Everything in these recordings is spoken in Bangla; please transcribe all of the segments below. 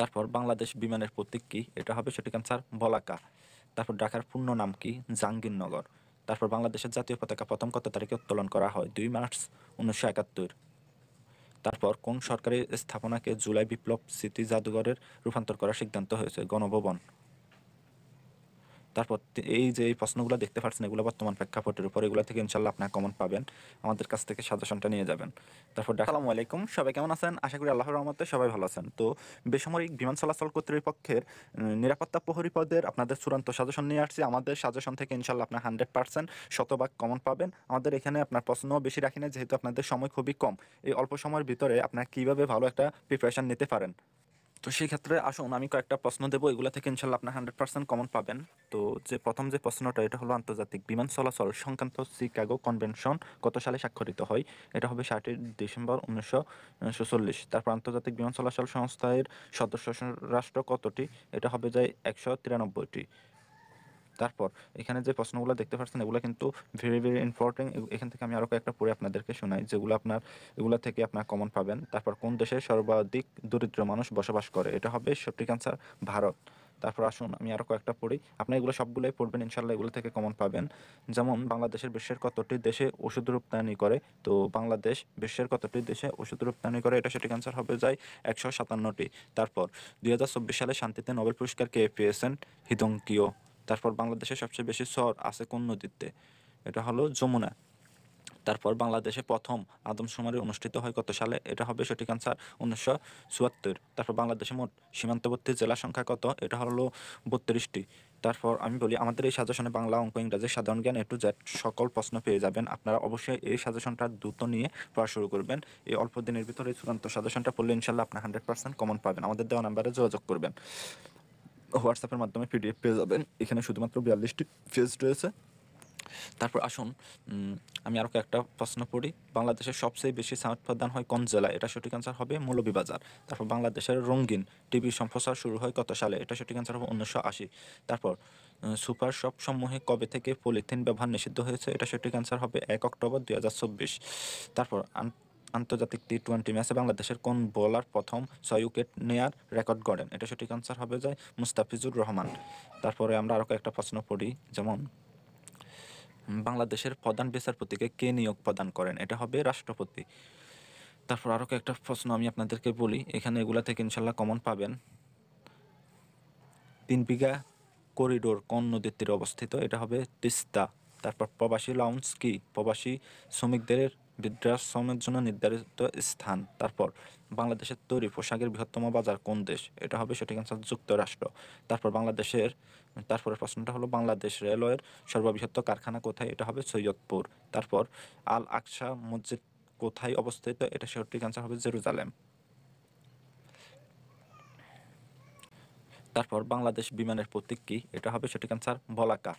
তারপর বাংলাদেশ বিমানের প্রতীক কি? এটা হবে সঠিক অ্যান্সার বলাকা। তারপর ঢাকার পূর্ণ নাম কি? জাহাঙ্গীরনগর। তারপর বাংলাদেশের জাতীয় পতাকা প্রথম কত তারিখে উত্তোলন করা হয়? ২ মার্চ ১৯৭১। তারপর কোন সরকারি স্থাপনাকে জুলাই বিপ্লব স্মৃতি জাদুঘরের রূপান্তর করার সিদ্ধান্ত হয়েছে? গণভবন। তারপর এই যে এই প্রশ্নগুলো দেখতে পাচ্ছেন এগুলো বর্তমান প্রেক্ষাপটের উপর, এগুলো থেকে ইনশাল্লাহ আপনার কমন পাবেন, আমাদের কাছ থেকে সাজেশনটা নিয়ে যাবেন। তারপর আসসালামু আলাইকুম, সবাই কেমন আছেন? আশা করি আল্লাহর রহমতে সবাই ভালো আছেন। তো বেসামরিক বিমান চলাচল কর্তৃপক্ষের নিরাপত্তা প্রহরী পদের আপনাদের চূড়ান্ত সাজেশন নিয়ে আসছি। আমাদের সাজেশন থেকে ইনশাল্লাহ আপনার 100% শতভাগ কমন পাবেন। আমাদের এখানে আপনার প্রশ্নও বেশি রাখি না, যেহেতু আপনাদের সময় খুবই কম। এই অল্প সময়ের ভিতরে আপনার কীভাবে ভালো একটা প্রিপারেশন নিতে পারেন, তো সেই ক্ষেত্রে আসুন আমি কয়েকটা প্রশ্ন দেবো, এগুলো থেকে ইনশাল্লাহ আপনার 100% কমন পাবেন। তো প্রথম যে প্রশ্নটা, এটা হলো আন্তর্জাতিক বিমান চলাচল সংক্রান্ত শিকাগো কনভেনশন কত সালে স্বাক্ষরিত হয়? এটা হবে 7 ডিসেম্বর 1946। তারপর আন্তর্জাতিক বিমান চলাচল সংস্থার সদস্য রাষ্ট্র কতটি? এটা হবে যায় 193টি। তারপর এখানে যে প্রশ্নগুলো দেখতে পাচ্ছেন এগুলো কিন্তু ভেরি ভেরি ইম্পর্টেন্ট। এখান থেকে আমি আরও কয়েকটা পড়ে আপনাদেরকে শোনাই, যেগুলো এগুলো থেকে আপনার কমন পাবেন। তারপর কোন দেশে সর্বাধিক দরিদ্র মানুষ বসবাস করে? এটা হবে সঠিক অ্যান্সার ভারত। তারপর আসুন আমি আরও কয়েকটা পড়ি, আপনি এগুলো সবগুলোই পড়বেন ইনশাল্লাহ, এগুলো থেকে কমন পাবেন। যেমন বাংলাদেশের বিশ্বের কতটি দেশে ওষুধ রপ্তানি করে? তো বাংলাদেশ বিশ্বের কতটি দেশে ওষুধ রপ্তানি করে? এটা সঠিক অ্যান্সার হবে যায় 157টি। তারপর 2024 সালে শান্তিতে নোবেল পুরস্কার কে পেয়েছেন? হিদঙ্কিও। তারপর বাংলাদেশে সবচেয়ে বেশি চর আছে কোন নদীতে? এটা হলো যমুনা। তারপর বাংলাদেশে প্রথম আদমশুমারি অনুষ্ঠিত হয় কত সালে? এটা হবে সঠিক আনসার 1974। তারপর বাংলাদেশে মোট সীমান্তবর্তী জেলা সংখ্যা কত? এটা হলো 32টি। তারপর আমি বলি, আমাদের এই সাজেশনে বাংলা, অঙ্ক, ইংরাজি, সাধারণ জ্ঞান A to Z সকল প্রশ্ন পেয়ে যাবেন। আপনারা অবশ্যই এই সাজেশনটা দ্রুত নিয়ে পড়া শুরু করবেন। এই অল্প দিনের ভিতরে চূড়ান্ত সাজেশনটা পড়লে ইনশাল্লাহ আপনার 100% কমন পাবেন। আমাদের দেওয়া নাম্বারে যোগাযোগ করবেন, হোয়াটসঅ্যাপের মাধ্যমে PDF পেয়ে যাবেন। এখানে শুধুমাত্র 42টি পেজ রয়েছে। তারপর আসুন আমি আরও একটা প্রশ্ন পড়ি, বাংলাদেশের সবচেয়ে বেশি সার উৎপাদন হয় কোন জেলায়? এটা সঠিক অ্যান্সার হবে মৌলভীবাজার। তারপর বাংলাদেশের রঙিন টিভি সম্প্রচার শুরু হয় কত সালে? এটা সঠিক অ্যান্সার হবে 1980। তারপর সুপার শপ সমূহে কবে থেকে পলিথিন ব্যবহার নিষিদ্ধ হয়েছে? এটা সঠিক অ্যান্সার হবে 1 অক্টোবর 2024। তারপর আন্তর্জাতিক T20 ম্যাচে বাংলাদেশের কোন বোলার প্রথম 6 উইকেট নেয়ার রেকর্ড গড়েন? এটা সঠিক অ্যান্সার হবে যায় মুস্তাফিজুর রহমান। তারপরে আমরা আরও একটা প্রশ্ন পড়ি, যেমন বাংলাদেশের প্রধান বিচারপতিকে কে নিয়োগ প্রদান করেন? এটা হবে রাষ্ট্রপতি। তারপর আরও কয়েকটা প্রশ্ন আমি আপনাদেরকে বলি, এখানে এগুলা থেকে ইনশাল্লাহ কমন পাবেন। 3 বিঘা করিডোর কোন নদীর তীরে অবস্থিত? এটা হবে তিস্তা। তারপর প্রবাসী লাউঞ্জ কি? প্রবাসী শ্রমিকদের বৃদ্ধাশ্রমের জন্য নির্ধারিত স্থান। তারপর বাংলাদেশের তৈরি পোশাকের বৃহত্তম বাজার কোন দেশ? এটা হবে সঠিক অ্যান্সার যুক্তরাষ্ট্র। তারপরের প্রশ্নটা হলো বাংলাদেশ রেলওয়ের সর্ববৃহৎ কারখানা কোথায়? এটা হবে সৈয়দপুর। তারপর আল আকসা মসজিদ কোথায় অবস্থিত? এটা সঠিক অ্যান্সার হবে জেরুজালেম। তারপর বাংলাদেশ বিমানের প্রতীক কি? এটা হবে সঠিক অ্যান্সার বলাকা।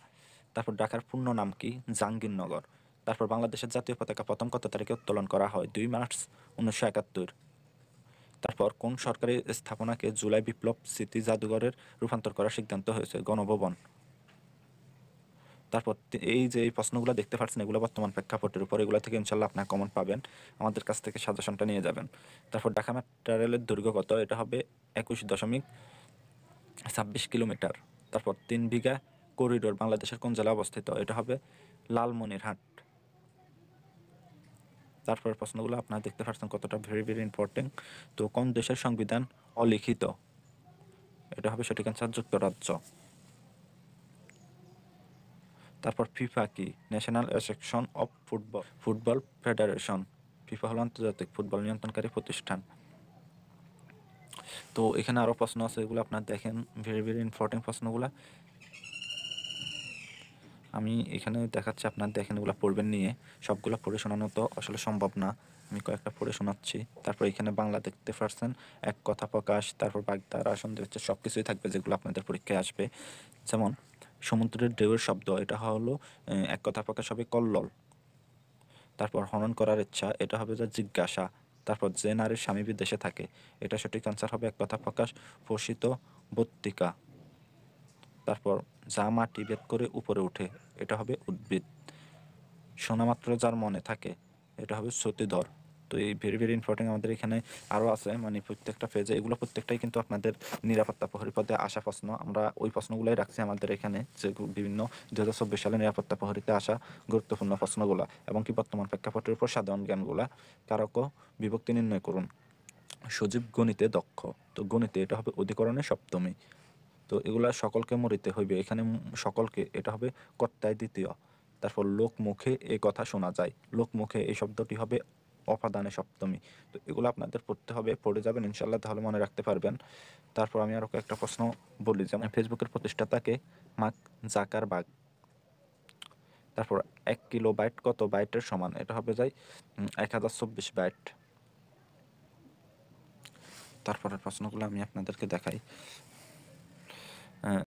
তারপর ঢাকার পূর্ণ নাম কি? জাহাঙ্গীরনগর। তারপর বাংলাদেশের জাতীয় পতাকা প্রথম কত তারিখে উত্তোলন করা হয়? 2 মার্চ 1971। তারপর কোন সরকারি স্থাপনাকে জুলাই বিপ্লব স্মৃতি জাদুঘরের রূপান্তর করার সিদ্ধান্ত হয়েছে? গণভবন। তারপর এই যে এই প্রশ্নগুলো দেখতে পাচ্ছেন এগুলো বর্তমান প্রেক্ষাপটের উপর, এগুলো থেকে ইনশাল্লাহ আপনার কমন পাবেন, আমাদের কাছ থেকে সাজেশনটা নিয়ে যাবেন। তারপর ঢাকা মেট্রো রেলের দৈর্ঘ্য কত? এটা হবে 21.26 কিলোমিটার। তারপর 3 বিঘা করিডোর বাংলাদেশের কোন জেলায় অবস্থিত? এটা হবে লালমনিরহাট। তারপর প্রশ্নগুলো আপনারা দেখতে পাচ্ছেন কতটা ভেরি ভেরি ইম্পর্টেন্ট। তো কোন দেশের সংবিধান অলিখিত? এটা হবে সঠিক অ্যান্সার যুক্তরাজ্য। তারপর ফিফা কি? National association of football federation. FIFA হলো আন্তর্জাতিক ফুটবল নিয়ন্ত্রণকারী প্রতিষ্ঠান। তো এখানে আরও প্রশ্ন আছে, এগুলো আপনার দেখেন, ভেরি ভেরি ইম্পর্টেন্ট প্রশ্নগুলো আমি এখানে দেখাচ্ছি, আপনার দেখেন, এগুলো পড়বেন নিয়ে। সবগুলো পড়ে শোনানো তো আসলে সম্ভব না, আমি কয়েকটা পড়ে শোনাচ্ছি। তারপর এখানে বাংলা দেখতে পাচ্ছেন, এক কথা প্রকাশ, তারপর বাগধারা, সন্দেহ, সব কিছুই থাকবে যেগুলো আপনাদের পরীক্ষায় আসবে। যেমন সমুদ্রের ঢেউয়ের শব্দ, এটা হলো এক কথা প্রকাশ হবে কল্লোল। তারপর হনন করার ইচ্ছা, এটা হবে যা জিজ্ঞাসা। তারপর যে নারীর স্বামী বিদেশে থাকে, এটা সঠিক আনসার হবে এক কথা প্রকাশ পোষিত বত্তিকা। তারপর যা মাটি ভেদ করে উপরে উঠে, এটা হবে উদ্ভিদ। শোনামাত্র যার মনে থাকে, এটা হবে শ্রুতিধর। তো এই ভেরি ভেরি ইম্পর্টেন্ট আমাদের এখানে আরও আছে, মানে প্রত্যেকটা পেজে এগুলো প্রত্যেকটাই কিন্তু আপনাদের নিরাপত্তা প্রহরী পদে আসা প্রশ্ন। আমরা ওই প্রশ্নগুলোই রাখছি আমাদের এখানে, যে বিভিন্ন 2024 সালে নিরাপত্তা প্রহরীতে আসা গুরুত্বপূর্ণ প্রশ্নগুলো, এবং কি বর্তমান প্রেক্ষাপটের উপর সাধারণ জ্ঞানগুলা। কারক ও বিভক্তি নির্ণয় করুন। সজীব গণিতে দক্ষ, তো গণিতে এটা হবে অধিকরণের সপ্তমী। তো এগুলা সকলকে মরিতে হইবে, এখানে সকলকে এটা হবে কর্তায় দ্বিতীয়। তারপর লোকমুখে এ কথা শোনা যায়, লোকমুখে এই শব্দটি হবে অপাদানে সপ্তমী। তো এগুলো আপনাদের পড়তে হবে, পড়ে যাবেন ইনশাল্লাহ, তাহলে মনে রাখতে পারবেন। তারপর আমি আরও একটা প্রশ্ন বলি, যেমন ফেসবুকের প্রতিষ্ঠাতাকে মার্ক জাকারবার্গ। তারপর 1 কিলোবাইট কত বাইটের সমান, এটা হবে যায় 1024 বাইট। তারপরের প্রশ্নগুলো আমি আপনাদেরকে দেখাই।